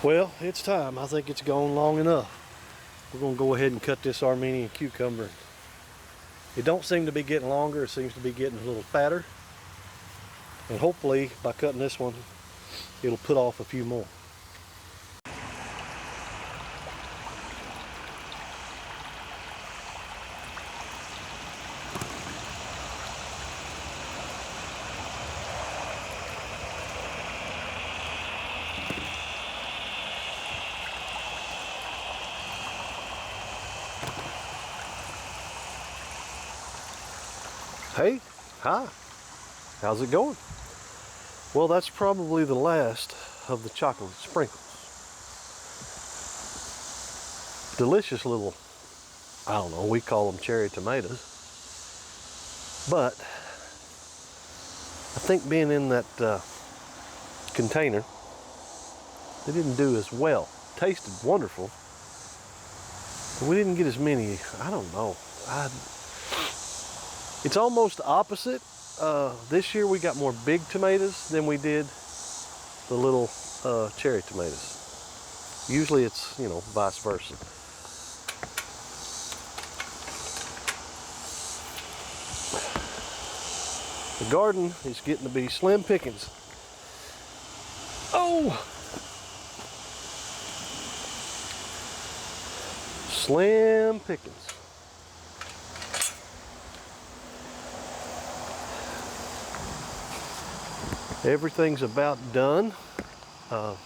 Well, it's time. I think it's gone long enough. We're going to go ahead and cut this Armenian cucumber. It don't seem to be getting longer. It seems to be getting a little fatter. And hopefully by cutting this one, it'll put off a few more. Hey, hi, how's it going? Well, that's probably the last of the chocolate sprinkles. Delicious little, I don't know, we call them cherry tomatoes. But I think being in that container, they didn't do as well. Tasted wonderful, but we didn't get as many. I don't know. It's almost opposite. This year we got more big tomatoes than we did the little cherry tomatoes. Usually it's, you know, vice versa. The garden is getting to be slim pickings. Oh! Slim pickings. Everything's about done. Got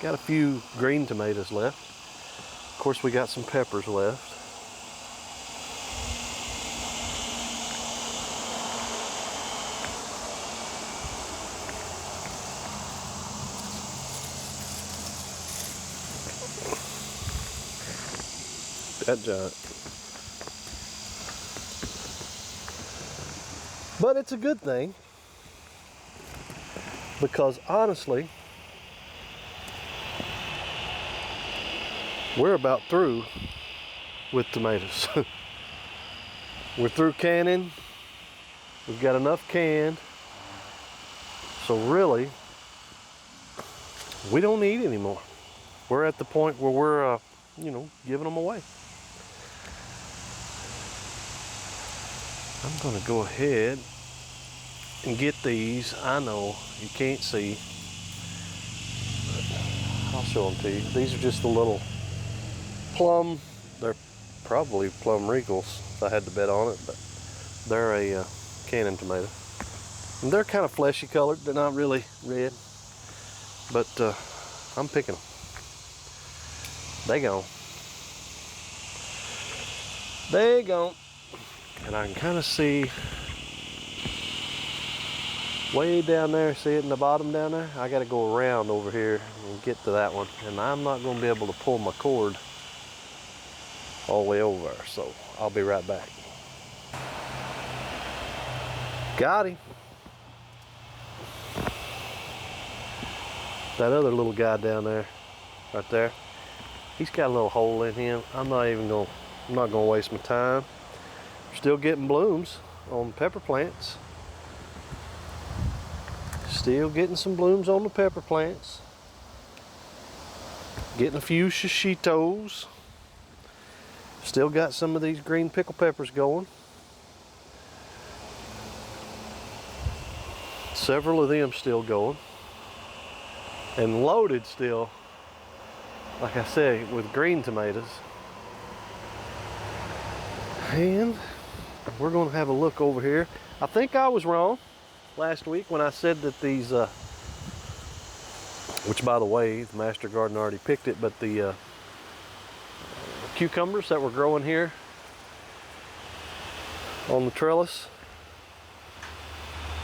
a few green tomatoes left. Of course, we got some peppers left. That giant. But it's a good thing, because honestly, we're about through with tomatoes. We're through canning. We've got enough canned. So really, we don't need any more. We're at the point where we're, you know, giving them away. I'm gonna go ahead and get these. I know you can't see, but I'll show them to you. These are just the little plum, they're probably plum regals if I had to bet on it, but they're a cannon tomato. And they're kind of fleshy colored. They're not really red, but I'm picking them. They gone. They gone. And I can kind of see way down there, see it in the bottom down there? I gotta go around over here and get to that one. And I'm not gonna be able to pull my cord all the way over, so I'll be right back. Got him. That other little guy down there, right there, he's got a little hole in him. I'm not gonna waste my time. Still getting blooms on pepper plants. Still getting some blooms on the pepper plants. Getting a few shishitos. Still got some of these green pickle peppers going. Several of them still going. And loaded still, like I said, with green tomatoes. And we're going to have a look over here. I think I was wrong last week when I said that these, which by the way, the master gardener already picked it, but the cucumbers that were growing here on the trellis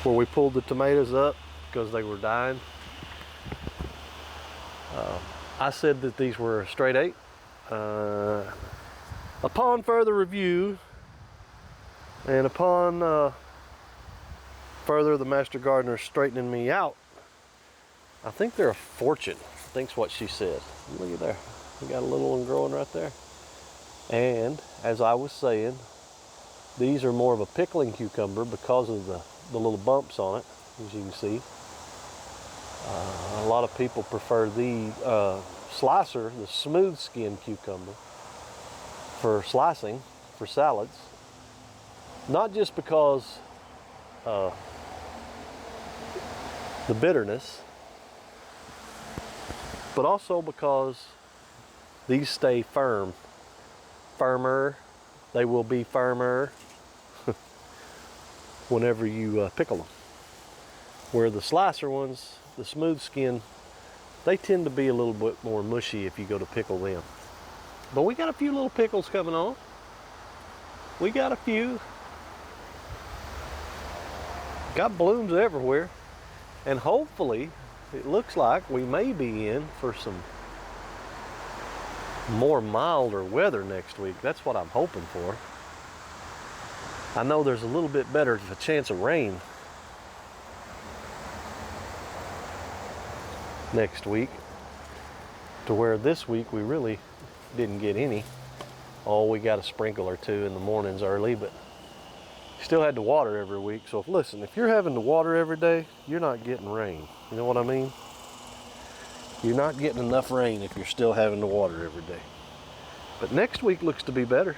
where we pulled the tomatoes up because they were dying, I said that these were a straight 8. Upon further review and upon further the master gardener straightening me out, I think they're a fortune. I think's what she said. Look at there. We got a little one growing right there. And as I was saying, these are more of a pickling cucumber because of the little bumps on it, as you can see. A lot of people prefer slicer, the smooth skin cucumber, for slicing, for salads. Not just because the bitterness, but also because these stay firm. Firmer, they will be firmer whenever you pickle them. Where the slicer ones, the smooth skin, they tend to be a little bit more mushy if you go to pickle them. But we got a few little pickles coming on. We got a few. Got blooms everywhere. And hopefully, it looks like we may be in for some more milder weather next week. That's what I'm hoping for. I know there's a little bit better of a chance of rain next week, to where this week we really didn't get any. Oh, we got a sprinkle or two in the mornings early, but still had to water every week. So listen, if you're having to water every day, you're not getting rain. You know what I mean? You're not getting enough rain if you're still having to water every day. But next week looks to be better.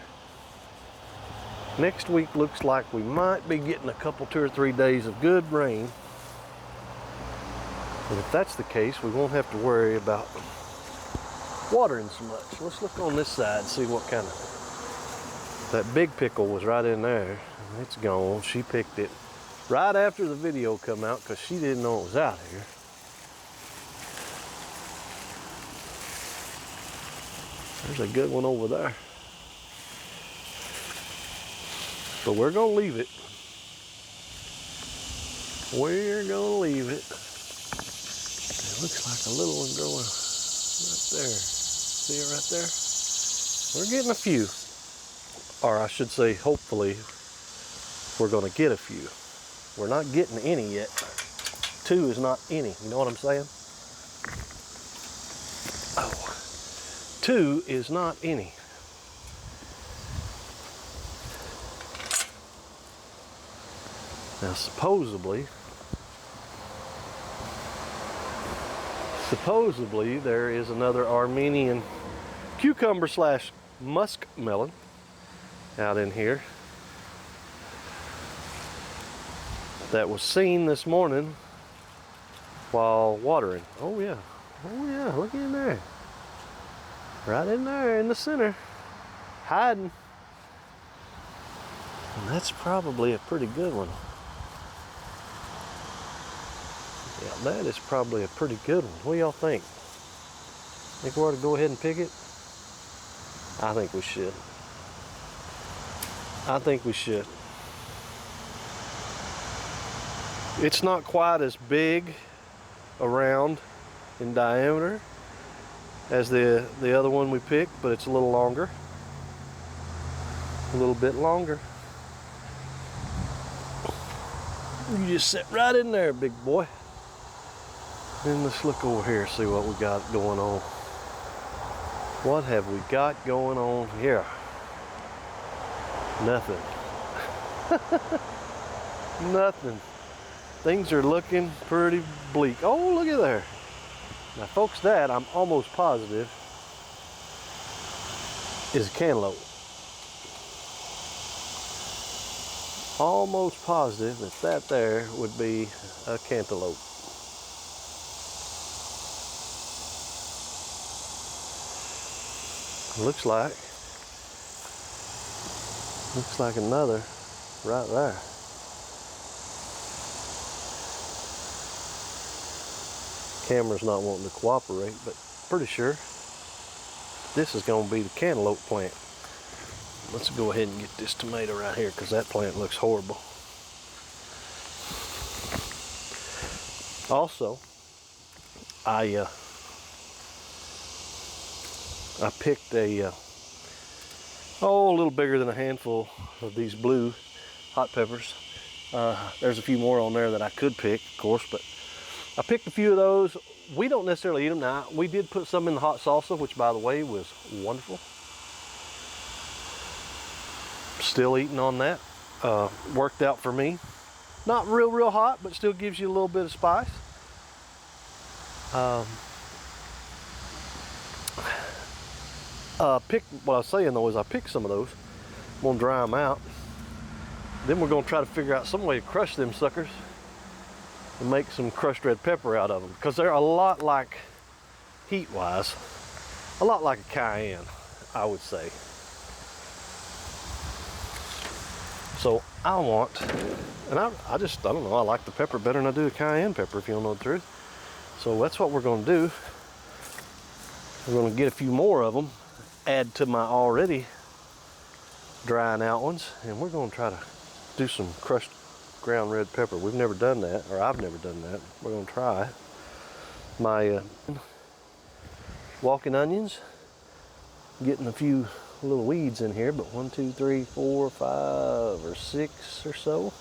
Next week looks like we might be getting a couple, 2 or 3 days of good rain. And if that's the case, we won't have to worry about watering so much. Let's look on this side and see what kind of... That big pickle was right in there. It's gone. She picked it right after the video come out because she didn't know it was out here. There's a good one over there. But we're gonna leave it. We're gonna leave it. It looks like a little one growing right there. See it right there? We're getting a few. Or I should say, hopefully, we're gonna get a few. We're not getting any yet. 2 is not any, you know what I'm saying? Oh, 2 is not any. Now supposedly there is another Armenian cucumber slash muskmelon out in here that was seen this morning while watering. Oh yeah, look in there. Right in there in the center, hiding. And that's probably a pretty good one. Yeah, that is probably a pretty good one. What do y'all think? Think we ought to go ahead and pick it? I think we should. I think we should. It's not quite as big around in diameter as the other one we picked, but it's a little longer. A little bit longer. You just sit right in there, big boy. Then let's look over here, see what we got going on. What have we got going on here? Nothing. Nothing. Things are looking pretty bleak. Oh, look at there. Now, folks, that I'm almost positive is a cantaloupe. Almost positive that there would be a cantaloupe. Looks like another right there. Camera's not wanting to cooperate, but pretty sure this is going to be the cantaloupe plant. Let's go ahead and get this tomato right here because that plant looks horrible. Also, I picked a little bigger than a handful of these blue hot peppers. There's a few more on there that I could pick, of course, but I picked a few of those. We don't necessarily eat them now. We did put some in the hot salsa, which, by the way, was wonderful. Still eating on that. Worked out for me. Not real hot, but still gives you a little bit of spice. What I was saying though is I picked some of those. I'm gonna dry them out. Then we're gonna try to figure out some way to crush them suckers and make some crushed red pepper out of them, because they're a lot like, heat-wise, a lot like a cayenne, I would say. So I want, and I don't know, I like the pepper better than I do a cayenne pepper, if you don't know the truth. So that's what we're gonna do. We're gonna get a few more of them, add to my already drying out ones, and we're gonna try to do some crushed ground red pepper. We've never done that, or I've never done that. We're gonna try. My walking onions, getting a few little weeds in here, but 1, 2, 3, 4, 5, or 6 or so.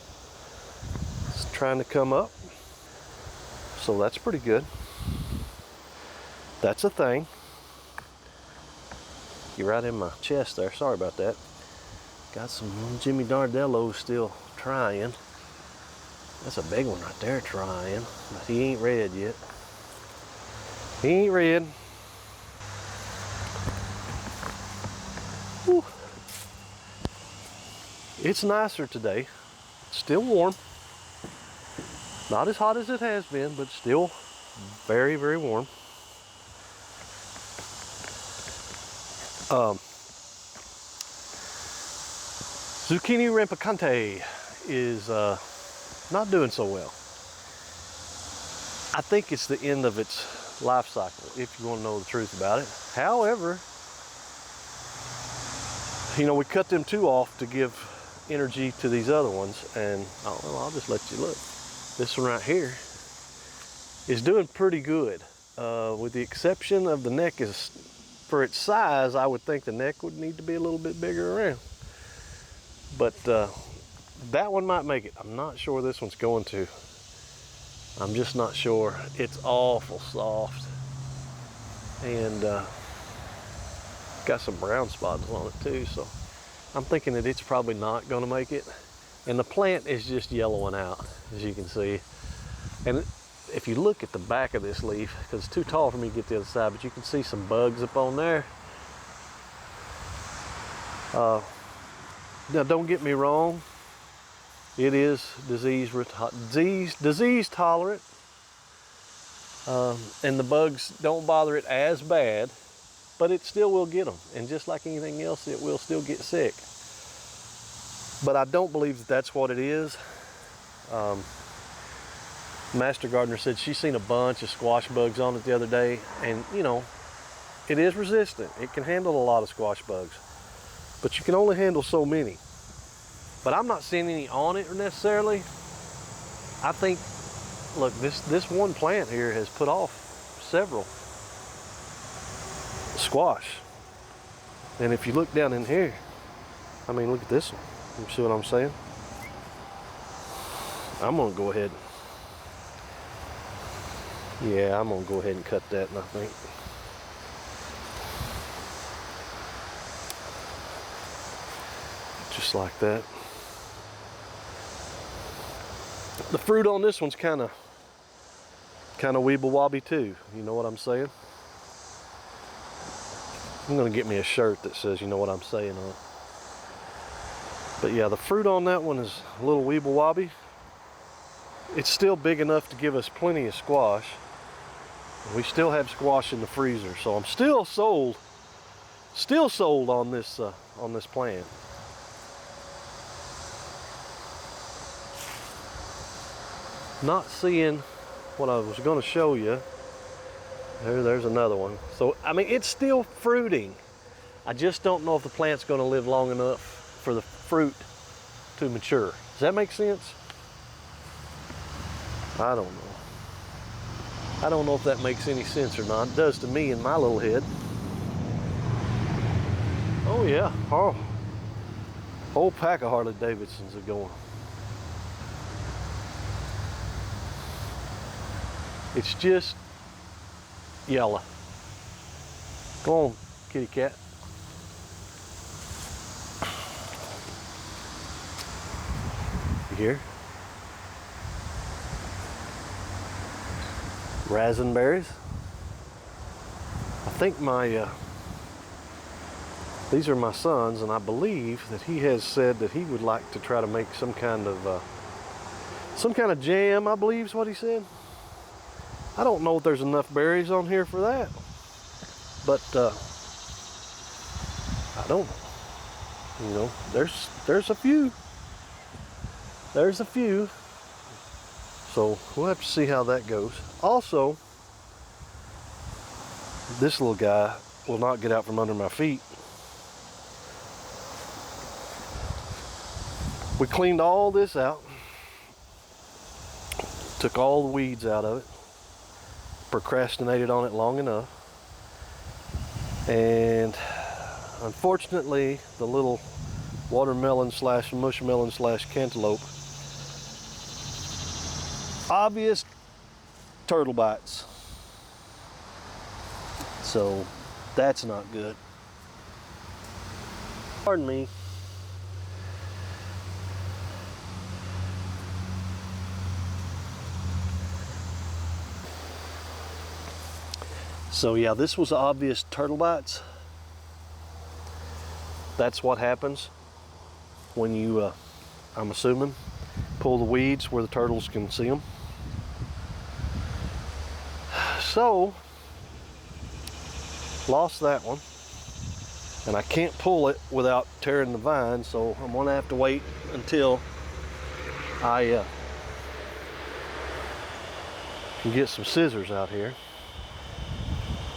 It's trying to come up. So that's pretty good. That's a thing. You're right in my chest there. Sorry about that. Got some Jimmy Dardellos still trying. That's a big one right there trying, but he ain't red yet. He ain't red. Whew. It's nicer today. It's still warm. Not as hot as it has been, but still very, very warm. Zucchini rampicante is not doing so well. I think it's the end of its life cycle, if you want to know the truth about it. However, you know, we cut them 2 off to give energy to these other ones, and I'll just let you look. This one right here is doing pretty good, with the exception of the neck. Is, for its size, I would think the neck would need to be a little bit bigger around. But that one might make it. I'm not sure this one's going to. I'm just not sure. It's awful soft. And got some brown spots on it too. So I'm thinking that it's probably not going to make it. And the plant is just yellowing out, as you can see. And if you look at the back of this leaf, because it's too tall for me to get to the other side, but you can see some bugs up on there. Now, don't get me wrong, it is disease tolerant, and the bugs don't bother it as bad, but it still will get them. And just like anything else, it will still get sick. But I don't believe that that's what it is. Master Gardener said she's seen a bunch of squash bugs on it the other day, and you know, it is resistant. It can handle a lot of squash bugs, but you can only handle so many. But I'm not seeing any on it necessarily. I think, look, this one plant here has put off several squash. And if you look down in here, I mean, look at this one. You see what I'm saying? I'm gonna go ahead. Yeah, I'm gonna go ahead and cut that, and I think. Just like that. The fruit on this one's kind of weeble wobby too. You know what I'm saying? I'm gonna get me a shirt that says, you know what I'm saying on it. But yeah, the fruit on that one is a little weeble wobby. It's still big enough to give us plenty of squash. We still have squash in the freezer, so I'm still sold on this plant. Not seeing what I was going to show you. There's another one. So I mean, it's still fruiting. I just don't know if the plant's going to live long enough for the fruit to mature. Does that make sense? I don't know. I don't know if that makes any sense or not. It does to me in my little head. Oh yeah, whole pack of Harley Davidsons are going. It's just yellow. Go on, kitty cat. You hear? Raspberries. I think my These are my son's, and I believe that he has said that he would like to try to make some kind of jam, I believe is what he said. I don't know if there's enough berries on here for that, but I don't know. You know, there's a few. There's a few. So we'll have to see how that goes. Also, this little guy will not get out from under my feet. We cleaned all this out. Took all the weeds out of it. Procrastinated on it long enough. And unfortunately, the little watermelon slash mushmelon slash cantaloupe, obvious turtle bites. So that's not good. Pardon me. So yeah, this was obvious turtle bites. That's what happens when you, I'm assuming, pull the weeds where the turtles can see them. So, lost that one. And I can't pull it without tearing the vine, so I'm gonna have to wait until I can get some scissors out here.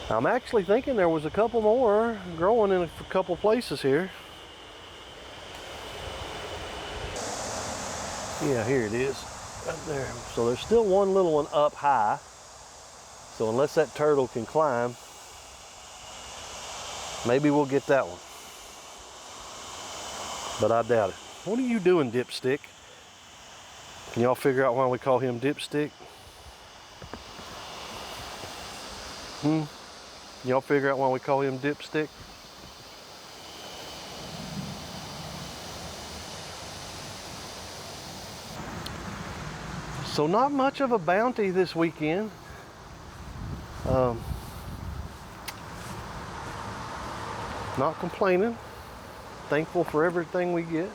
I'm actually thinking there was a couple more growing in a couple places here. Yeah, here it is, right there. So there's still one little one up high. So unless that turtle can climb, maybe we'll get that one. But I doubt it. What are you doing, Dipstick? Can y'all figure out why we call him Dipstick? Y'all figure out why we call him Dipstick? So not much of a bounty this weekend. Not complaining. Thankful for everything we get.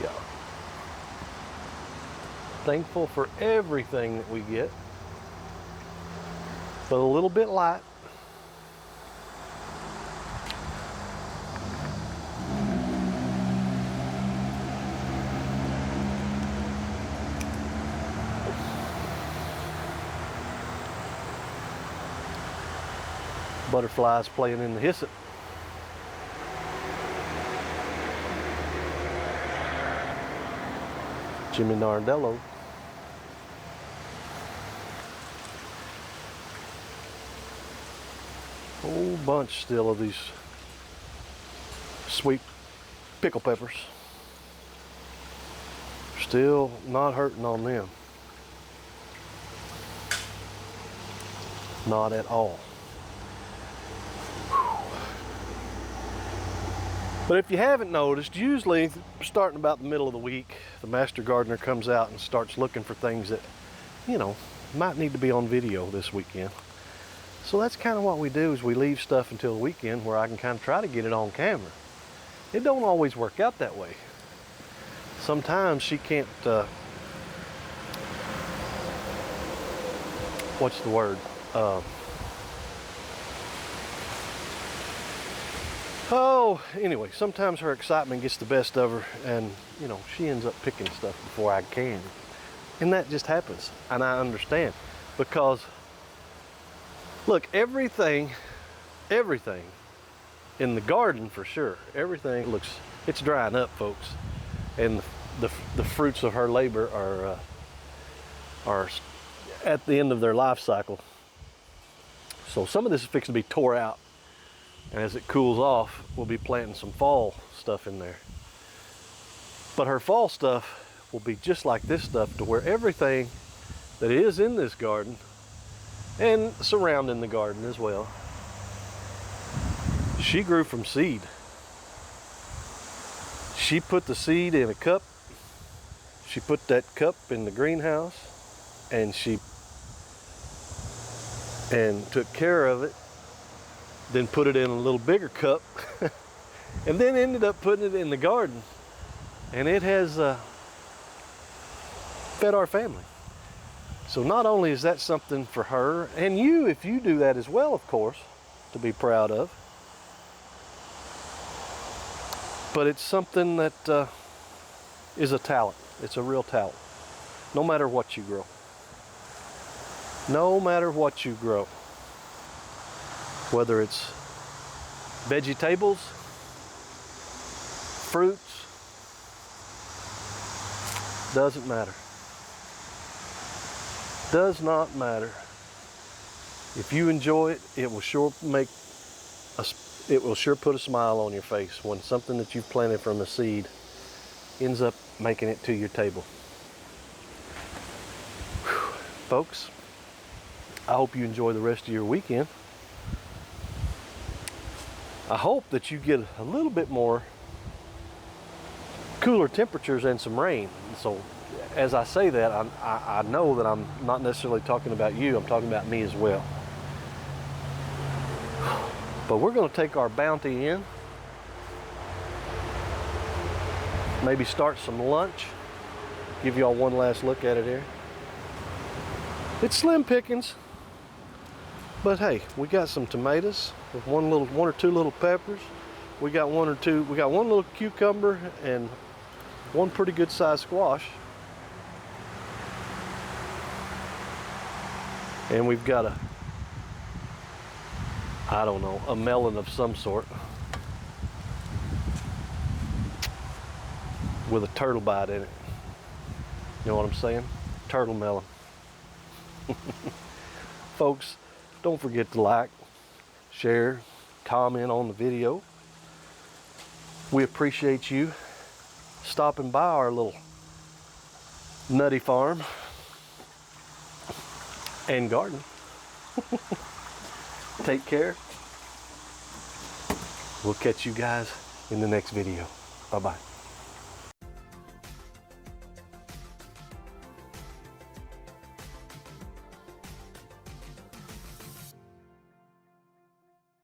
Yeah. Thankful for everything that we get. But a little bit light. Butterflies playing in the hyssop. Jimmy Nardello. Whole bunch still of these sweet pickle peppers. Still not hurting on them. Not at all. But if you haven't noticed, usually starting about the middle of the week, the master gardener comes out and starts looking for things that, you know, might need to be on video this weekend. So that's kind of what we do, is we leave stuff until the weekend where I can kind of try to get it on camera. It don't always work out that way. Sometimes she can't, what's the word? Anyway, sometimes her excitement gets the best of her, and you know, she ends up picking stuff before I can. And that just happens, and I understand, because look, everything in the garden, for sure, everything looks, it's drying up, folks, and the fruits of her labor are at the end of their life cycle. So some of this is fixing to be tore out. And as it cools off, we'll be planting some fall stuff in there. But her fall stuff will be just like this stuff, to where everything that is in this garden and surrounding the garden as well, she grew from seed. She put the seed in a cup. She put that cup in the greenhouse, and she and took care of it, then put it in a little bigger cup, and then ended up putting it in the garden. And it has fed our family. So not only is that something for her, and you, if you do that as well, of course, to be proud of, but it's something that is a talent. It's a real talent. No matter what you grow. No matter what you grow. Whether it's vegetables, fruits, doesn't matter. Does not matter. If you enjoy it, it will sure put a smile on your face when something that you've planted from a seed ends up making it to your table. Whew. Folks, I hope you enjoy the rest of your weekend. I hope that you get a little bit more cooler temperatures and some rain. So as I say that, I know that I'm not necessarily talking about you, I'm talking about me as well. But we're going to take our bounty in, maybe start some lunch, give y'all one last look at it here. It's slim pickings, but hey, we got some tomatoes with one or two little peppers. We got one little cucumber and one pretty good sized squash. And we've got a melon of some sort with a turtle bite in it. You know what I'm saying? Turtle melon. Folks, don't forget to like, share, comment on the video. We appreciate you stopping by our little nutty farm and garden. Take care. We'll catch you guys in the next video. Bye-bye.